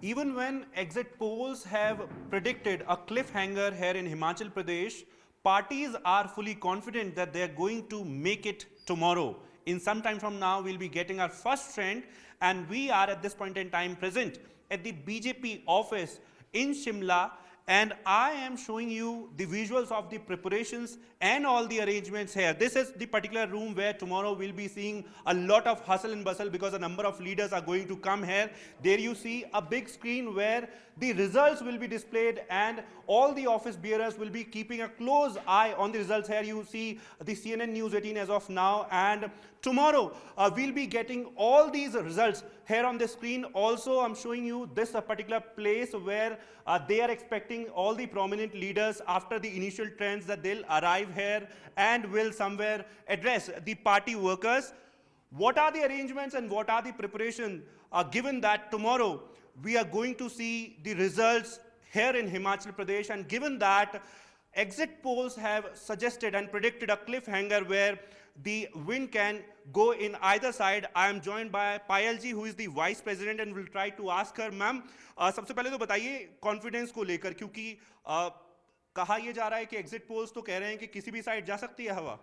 Even when exit polls have predicted a cliffhanger here in Himachal Pradesh, parties are fully confident that they are going to make it tomorrow. In some time from now, we'll be getting our first trend, and we are at this point in time present at the BJP office in Shimla, and I am showing you the visuals of the preparations and all the arrangements here. This is the particular room where tomorrow we'll be seeing a lot of hustle and bustle because a number of leaders are going to come here. There you see a big screen where the results will be displayed and all the office bearers will be keeping a close eye on the results. Here you see the CNN News 18 as of now, and tomorrow we'll be getting all these results here on the screen. Also, I'm showing you this particular place where they are expecting all the prominent leaders after the initial trends that they'll arrive here and will somewhere address the party workers. What are the arrangements and what are the preparation given that tomorrow we are going to see the results here in Himachal Pradesh, and given that exit polls have suggested and predicted a cliffhanger where the wind can go in either side. I am joined by Payal ji, who is the vice president, and will try to ask her, ma'am, सबसे पहले तो बताइए confidence को लेकर, क्योंकि कहा यह जा रहा है कि एग्जिट पोल्स तो कह रहे हैं कि किसी भी साइड जा सकती है हवा।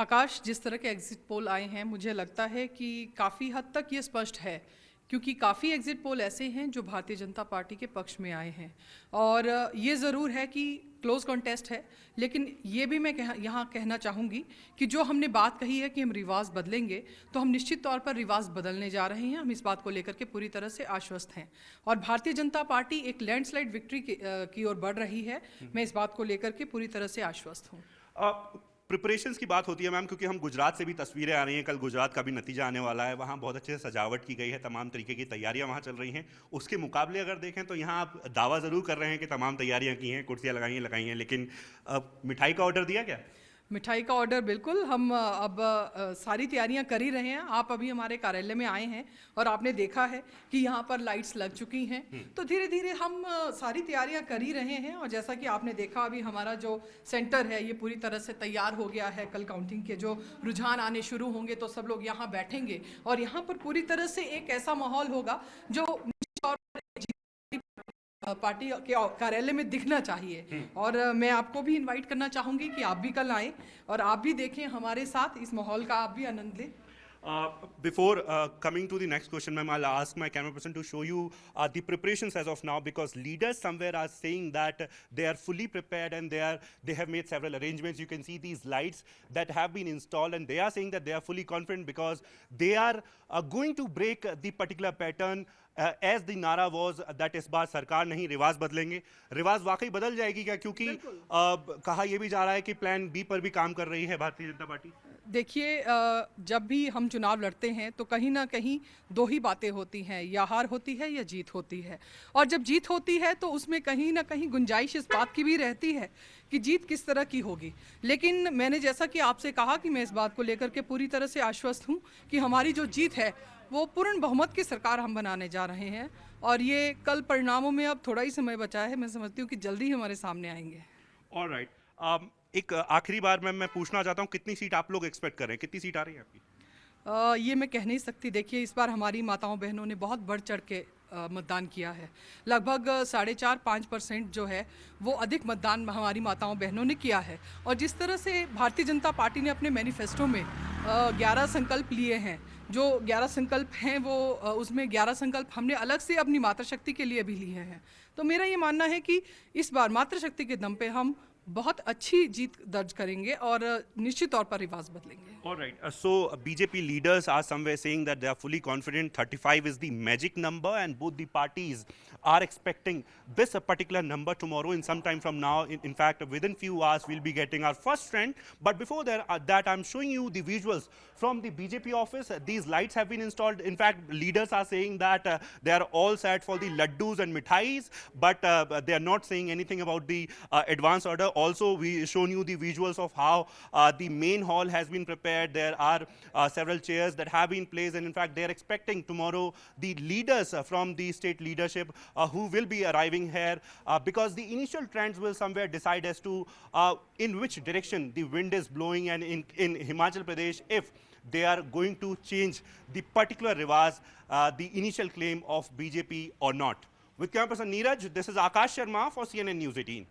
आकाश, जिस तरह के एग्जिट पोल आए हैं मुझे लगता है कि काफ़ी हद तक ये स्पष्ट है, क्योंकि काफ़ी एग्जिट पोल ऐसे हैं जो भारतीय जनता पार्टी के पक्ष में आए हैं। और ये ज़रूर है कि क्लोज कॉन्टेस्ट है, लेकिन ये भी मैं यहाँ कहना चाहूँगी कि जो हमने बात कही है कि हम रिवाज बदलेंगे, तो हम निश्चित तौर पर रिवाज बदलने जा रहे हैं। हम इस बात को लेकर के पूरी तरह से आश्वस्त हैं और भारतीय जनता पार्टी एक लैंडस्लाइड विक्ट्री की ओर बढ़ रही है। मैं इस बात को लेकर के पूरी तरह से आश्वस्त हूँ। प्रिपरेशंस की बात होती है मैम, क्योंकि हम गुजरात से भी तस्वीरें आ रही हैं, कल गुजरात का भी नतीजा आने वाला है। वहाँ बहुत अच्छे से सजावट की गई है, तमाम तरीके की तैयारियां वहाँ चल रही हैं। उसके मुकाबले अगर देखें तो यहाँ आप दावा ज़रूर कर रहे हैं कि तमाम तैयारियां की हैं, कुर्सियाँ लगाई हैं, लेकिन मिठाई का ऑर्डर दिया क्या? मिठाई का ऑर्डर बिल्कुल हम अब सारी तैयारियां कर ही रहे हैं। आप अभी हमारे कार्यालय में आए हैं और आपने देखा है कि यहाँ पर लाइट्स लग चुकी हैं, तो धीरे धीरे हम सारी तैयारियां कर ही रहे हैं। और जैसा कि आपने देखा, अभी हमारा जो सेंटर है ये पूरी तरह से तैयार हो गया है। कल काउंटिंग के जो रुझान आने शुरू होंगे तो सब लोग यहाँ बैठेंगे और यहाँ पर पूरी तरह से एक ऐसा माहौल होगा जो पार्टी के कार्यालय में दिखना चाहिए। और मैं आपको भी इनवाइट करना चाहूंगी कि आप भी कल आएं और आप भी देखें हमारे साथ, इस माहौल का आप भी आनंद लें। Before coming to the next question, ma'am, I'll ask my camera person to show you the preparations as of now, because leaders somewhere are saying that they are fully prepared and they have made several arrangements. You can see these lights that have been installed, and they are saying that they are fully confident because they are going to break the particular pattern as the नारा was that इस बार सरकार नहीं रिवाज बदलेंगे। रिवाज वाकई बदल जाएगी क्या? क्योंकि कहा यह भी जा रहा है कि प्लान बी पर भी काम कर रही है भारतीय जनता पार्टी। देखिए, जब भी हम चुनाव लड़ते हैं तो कहीं ना कहीं दो ही बातें होती हैं, या हार होती है या जीत होती है। और जब जीत होती है तो उसमें कहीं ना कहीं गुंजाइश इस बात की भी रहती है कि जीत किस तरह की होगी। लेकिन मैंने जैसा कि आपसे कहा कि मैं इस बात को लेकर के पूरी तरह से आश्वस्त हूँ कि हमारी जो जीत है वो पूर्ण बहुमत की सरकार हम बनाने जा रहे हैं। और ये कल परिणामों में अब थोड़ा ही समय बचा है, मैं समझती हूँ कि जल्दी ही हमारे सामने आएंगे। ऑलराइट, एक आखिरी बार मैं पूछना चाहता हूँ, कितनी सीट आप लोग एक्सपेक्ट कर रहे हैं? कितनी सीट आ रही है आपकी? ये मैं कह नहीं सकती। देखिए, इस बार हमारी माताओं बहनों ने बहुत बढ़ चढ़ के मतदान किया है। लगभग 4.5-5% जो है वो अधिक मतदान हमारी माताओं बहनों ने किया है। और जिस तरह से भारतीय जनता पार्टी ने अपने मैनिफेस्टो में 11 संकल्प लिए हैं, जो 11 संकल्प हैं वो उसमें 11 संकल्प हमने अलग से अपनी मातृशक्ति के लिए भी लिए हैं। तो मेरा ये मानना है कि इस बार मातृशक्ति के दम पे हम बहुत अच्छी जीत दर्ज करेंगे और निश्चित तौर पर रिवाज बदलेंगे। All right. So BJP leaders are somewhere saying that they are fully confident 35 is the magic number, and both the parties are expecting this particular number tomorrow in some time from now. In fact, within few hours, we'll be getting our first trend. But before that, I'm showing you the visuals from the BJP office. These lights have been installed. In fact, leaders are saying that they are all set for the laddus and mithais, but they are not saying anything about the advance order. Also, we shown you the visuals of how the main hall has been prepared. There are several chairs that have been placed, and in fact they are expecting tomorrow the leaders from the state leadership who will be arriving here, because the initial trends will somewhere decide as to in which direction the wind is blowing. And in Himachal Pradesh, if they are going to change the particular rewaz, the initial claim of BJP or not. With camera person Neeraj, this is Akash Sharma for CNN News 18.